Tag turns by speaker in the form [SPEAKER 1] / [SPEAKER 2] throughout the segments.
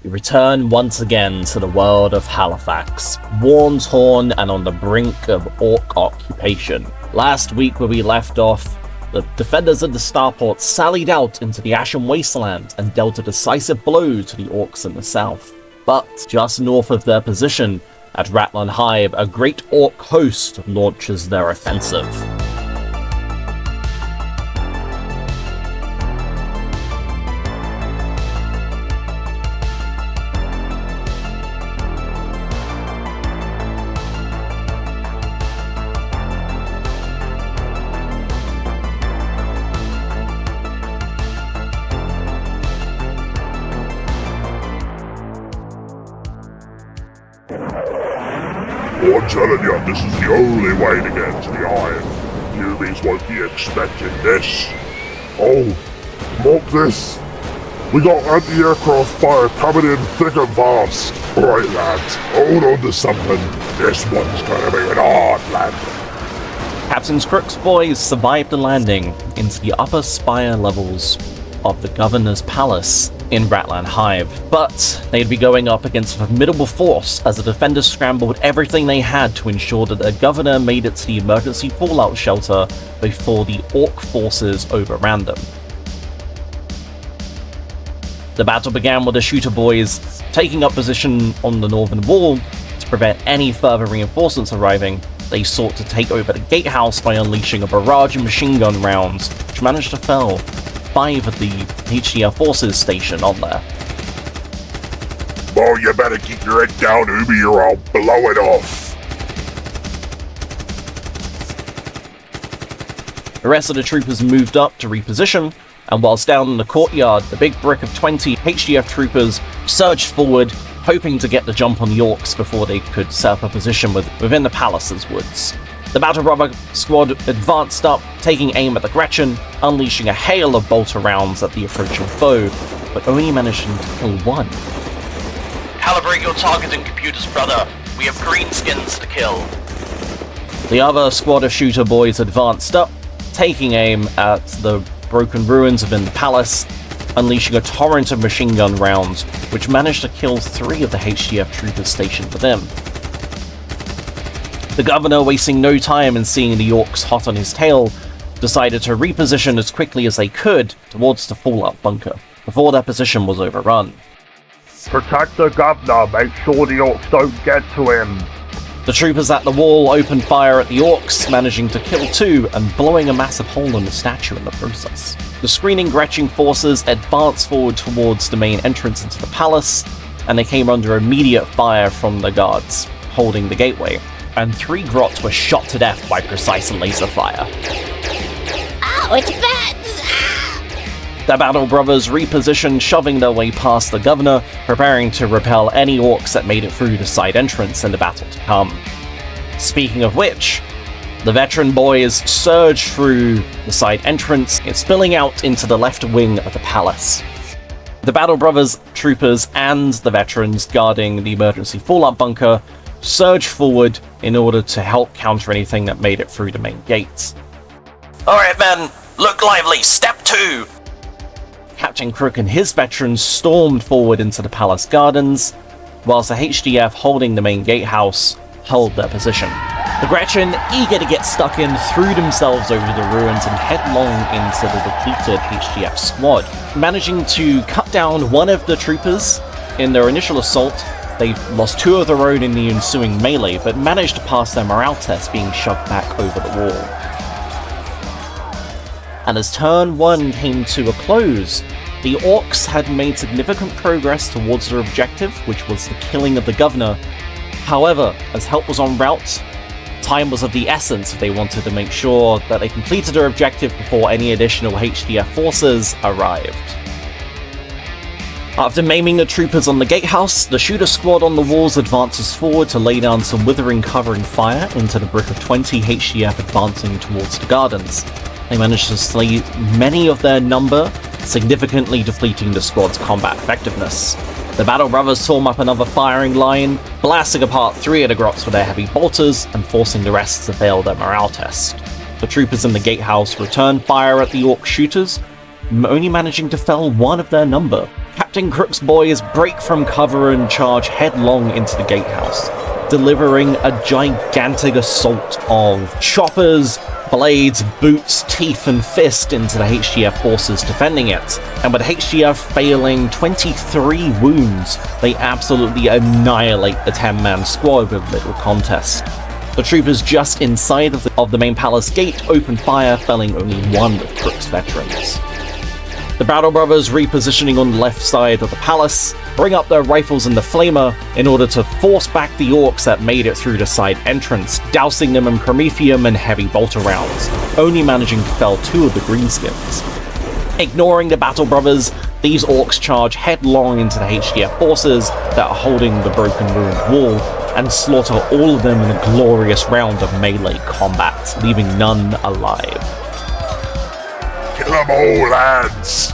[SPEAKER 1] We return once again to the world of Halifax, war-torn and on the brink of Ork occupation. Last week where we left off, the defenders of the starport sallied out into the Ashen Wasteland and dealt a decisive blow to the Orks in the south. But just north of their position, at Ratlan Hive, a great Ork host launches their offensive.
[SPEAKER 2] I'm telling you, this is the only way to get to the Iron. Newbies won't be expecting this. Oh, mark this. We got anti-aircraft fire coming in thick and fast. Alright lads, hold on to something. This one's gonna be an hard landing.
[SPEAKER 1] Captain Crook's boys survived the landing into the upper spire levels of the Governor's Palace in Ratlan Hive, but they'd be going up against a formidable force as the defenders scrambled everything they had to ensure that the Governor made it to the emergency fallout shelter before the Ork forces overran them. The battle began with the shooter boys taking up position on the northern wall. To prevent any further reinforcements arriving, they sought to take over the gatehouse by unleashing a barrage of machine gun rounds, which managed to fell 5 of the HDF forces stationed on there.
[SPEAKER 2] Oh, you better keep your head down, Ubi, or I'll blow it off.
[SPEAKER 1] The rest of the troopers moved up to reposition, and whilst down in the courtyard, the big brick of 20 HDF troopers surged forward, hoping to get the jump on the Orks before they could set up a position within the palace's woods. The Battle Brother squad advanced up, taking aim at the Gretchen, unleashing a hail of bolter rounds at the approaching foe, but only managing to kill one.
[SPEAKER 3] Calibrate your targeting computers, brother. We have greenskins to kill.
[SPEAKER 1] The other squad of shooter boys advanced up, taking aim at the broken ruins within the palace, unleashing a torrent of machine gun rounds, which managed to kill 3 of the HDF troopers stationed within. The Governor, wasting no time and seeing the Orks hot on his tail, decided to reposition as quickly as they could towards the fallout bunker, before their position was overrun.
[SPEAKER 2] Protect the Governor, make sure the Orks don't get to him.
[SPEAKER 1] The troopers at the wall opened fire at the Orks, managing to kill 2 and blowing a massive hole in the statue in the process. The screening Gretchen forces advanced forward towards the main entrance into the palace, and they came under immediate fire from the guards holding the gateway, and 3 grots were shot to death by precise laser fire.
[SPEAKER 4] Oh, it burns! Ah!
[SPEAKER 1] The Battle Brothers repositioned, shoving their way past the Governor, preparing to repel any Orks that made it through the side entrance in the battle to come. Speaking of which, the veteran boys surged through the side entrance, spilling out into the left wing of the palace. The Battle Brothers troopers and the veterans guarding the emergency fallout bunker surged forward in order to help counter anything that made it through the main gates.
[SPEAKER 3] Alright men, look lively, step 2!
[SPEAKER 1] Captain Crook and his veterans stormed forward into the palace gardens, whilst the HDF holding the main gatehouse held their position. The Gretchen, eager to get stuck in, threw themselves over the ruins and headlong into the depleted HDF squad. Managing to cut down one of the troopers in their initial assault, they lost 2 of their own in the ensuing melee, but managed to pass their morale test, being shoved back over the wall. And as turn 1 came to a close, the Orks had made significant progress towards their objective, which was the killing of the Governor. However, as help was en route, time was of the essence if they wanted to make sure that they completed their objective before any additional HDF forces arrived. After maiming the troopers on the gatehouse, the shooter squad on the walls advances forward to lay down some withering covering fire into the brick of 20 HDF advancing towards the gardens. They managed to slay many of their number, significantly depleting the squad's combat effectiveness. The Battle Brothers form up another firing line, blasting apart 3 of the grots with their heavy bolters and forcing the rest to fail their morale test. The troopers in the gatehouse return fire at the Ork shooters, only managing to fell one of their number. Captain Crook's boys break from cover and charge headlong into the gatehouse, delivering a gigantic assault of choppers, blades, boots, teeth, and fist into the HGF forces defending it. And with HGF failing 23 wounds, they absolutely annihilate the 10-man squad with little contest. The troopers just inside of the main palace gate open fire, felling only one of Crook's veterans. The Battle Brothers, repositioning on the left side of the palace, bring up their rifles in the flamer in order to force back the Orks that made it through the side entrance, dousing them in promethium and heavy bolter rounds, only managing to fell 2 of the greenskins. Ignoring the Battle Brothers, these Orks charge headlong into the HGF forces that are holding the broken ruined wall, and slaughter all of them in a glorious round of melee combat, leaving none alive.
[SPEAKER 2] Kill 'em all, lads!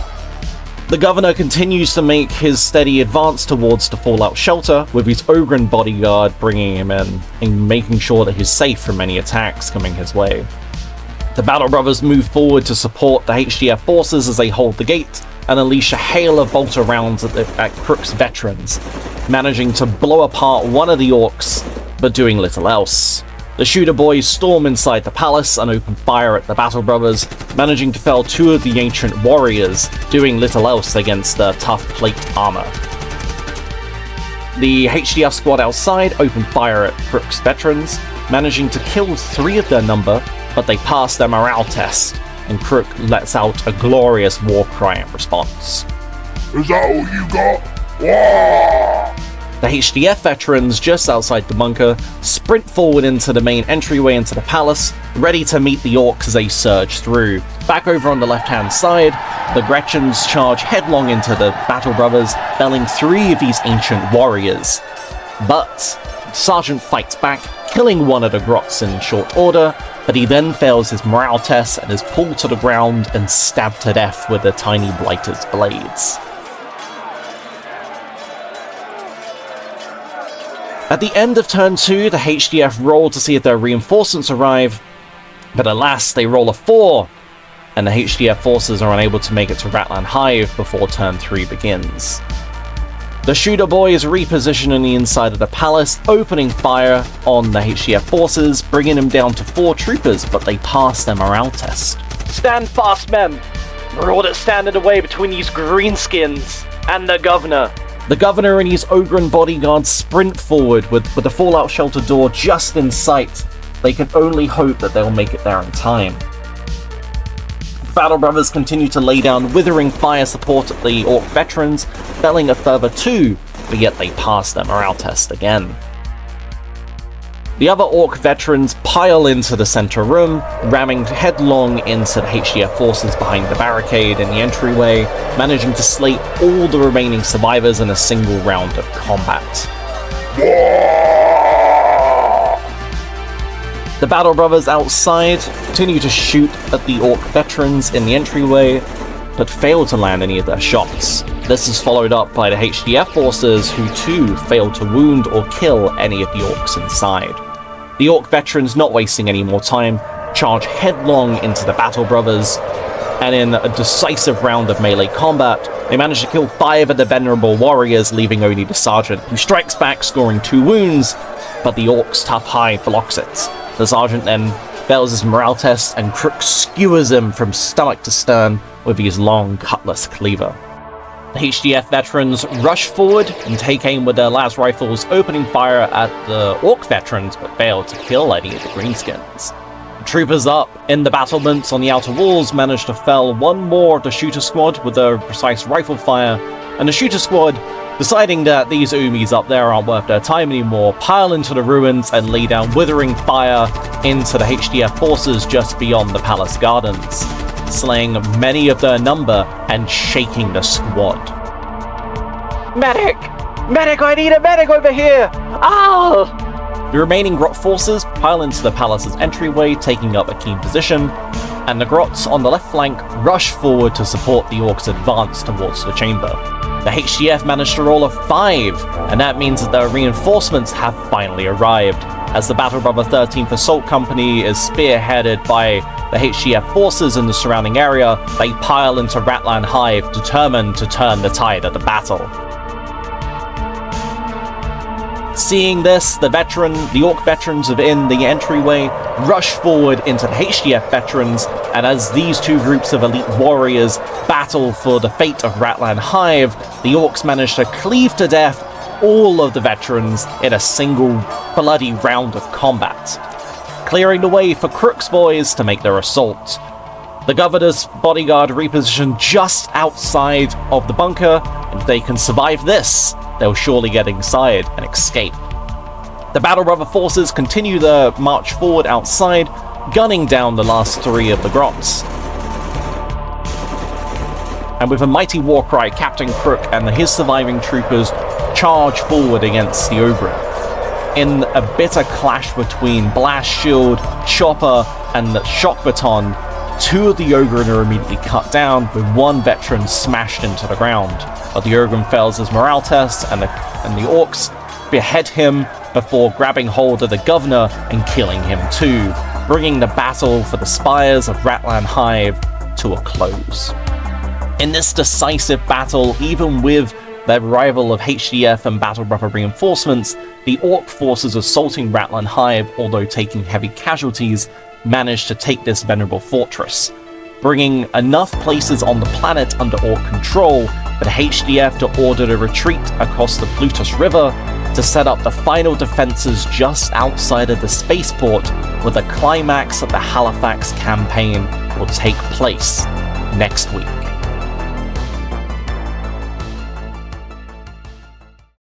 [SPEAKER 1] The governor continues to make his steady advance towards the fallout shelter, with his Ogren bodyguard bringing him in and making sure that he's safe from any attacks coming his way. The Battle Brothers move forward to support the HGF forces as they hold the gate and unleash a hail of bolter rounds at Crook's veterans, managing to blow apart one of the Orks, but doing little else. The shooter boys storm inside the palace and open fire at the Battle Brothers, managing to fell 2 of the ancient warriors, doing little else against their tough plate armor. The HDF squad outside open fire at Crook's veterans, managing to kill 3 of their number, but they pass their morale test, and Crook lets out a glorious war cry in response.
[SPEAKER 2] Is that all you got? Wah!
[SPEAKER 1] The HDF veterans just outside the bunker sprint forward into the main entryway into the palace, ready to meet the Orks as they surge through. Back over on the left-hand side, the Gretchens charge headlong into the Battle Brothers, felling 3 of these ancient warriors. But Sergeant fights back, killing one of the Grots in short order, but he then fails his morale test and is pulled to the ground and stabbed to death with the tiny blighter's blades. At the end of turn 2, the HDF roll to see if their reinforcements arrive, but alas, they roll a 4, and the HDF forces are unable to make it to Ratlan Hive before turn 3 begins. The shooter boys reposition on the inside of the palace, opening fire on the HDF forces, bringing them down to 4 troopers, but they pass their morale test.
[SPEAKER 5] Stand fast, men! We're all that stand in the way between these greenskins and the governor.
[SPEAKER 1] The governor and his Ogren bodyguards sprint forward with the fallout shelter door just in sight. They can only hope that they'll make it there in time. Battle Brothers continue to lay down withering fire support at the Ork veterans, felling a further 2, but yet they pass their morale test again. The other Ork veterans pile into the center room, ramming headlong into the HDF forces behind the barricade in the entryway, managing to slay all the remaining survivors in a single round of combat. The Battle Brothers outside continue to shoot at the Ork veterans in the entryway, but fail to land any of their shots. This is followed up by the HDF forces, who too fail to wound or kill any of the Orks inside. The Ork veterans, not wasting any more time, charge headlong into the Battle Brothers, and in a decisive round of melee combat, they manage to kill 5 of the venerable warriors, leaving only the sergeant, who strikes back, scoring 2 wounds, but the Ork's tough hide blocks it. The sergeant then fails his morale test, and Crook skewers him from stomach to stern with his long cutlass cleaver. The HDF veterans rush forward and take aim with their las rifles, opening fire at the Ork veterans, but fail to kill any of the greenskins. The troopers up in the battlements on the outer walls manage to fell 1 more of the shooter squad with their precise rifle fire, and the shooter squad, deciding that these Umis up there aren't worth their time anymore, pile into the ruins and lay down withering fire into the HDF forces just beyond the palace gardens, slaying many of their number and shaking the squad.
[SPEAKER 5] Medic! Medic, I need a medic over here! Ah!
[SPEAKER 1] The remaining Grot forces pile into the palace's entryway, taking up a keen position, and the Grots on the left flank rush forward to support the Orks' advance towards the chamber. The HDF managed to roll a 5, and that means that their reinforcements have finally arrived, as the Battle Brother 13th Assault Company is spearheaded by the HDF forces in the surrounding area. They pile into Ratlan Hive, determined to turn the tide of the battle. Seeing this, the Orc veterans within the entryway rush forward into the HDF veterans, and as these two groups of elite warriors battle for the fate of Ratlan Hive, the Orcs manage to cleave to death all of the veterans in a single bloody round of combat, clearing the way for Crook's boys to make their assault. The Governor's bodyguard repositioned just outside of the bunker, and if they can survive this, they'll surely get inside and escape. The Battle Brother forces continue their march forward outside, gunning down the last three of the grots. And with a mighty war cry, Captain Crook and his surviving troopers charge forward against the Ogre. In a bitter clash between Blast Shield, Chopper, and Shock Baton, two of the Ogren are immediately cut down, with one veteran smashed into the ground. But the Ogren fails his morale test, and the Orcs behead him before grabbing hold of the Governor and killing him too, bringing the battle for the spires of Ratlan Hive to a close. In this decisive battle, even with the arrival of HDF and Battle Brother reinforcements, the Orc forces assaulting Ratlan Hive, although taking heavy casualties, managed to take this venerable fortress, bringing enough places on the planet under Orc control for the HDF to order a retreat across the Plutus River to set up the final defenses just outside of the spaceport, where the climax of the Halifax campaign will take place next week.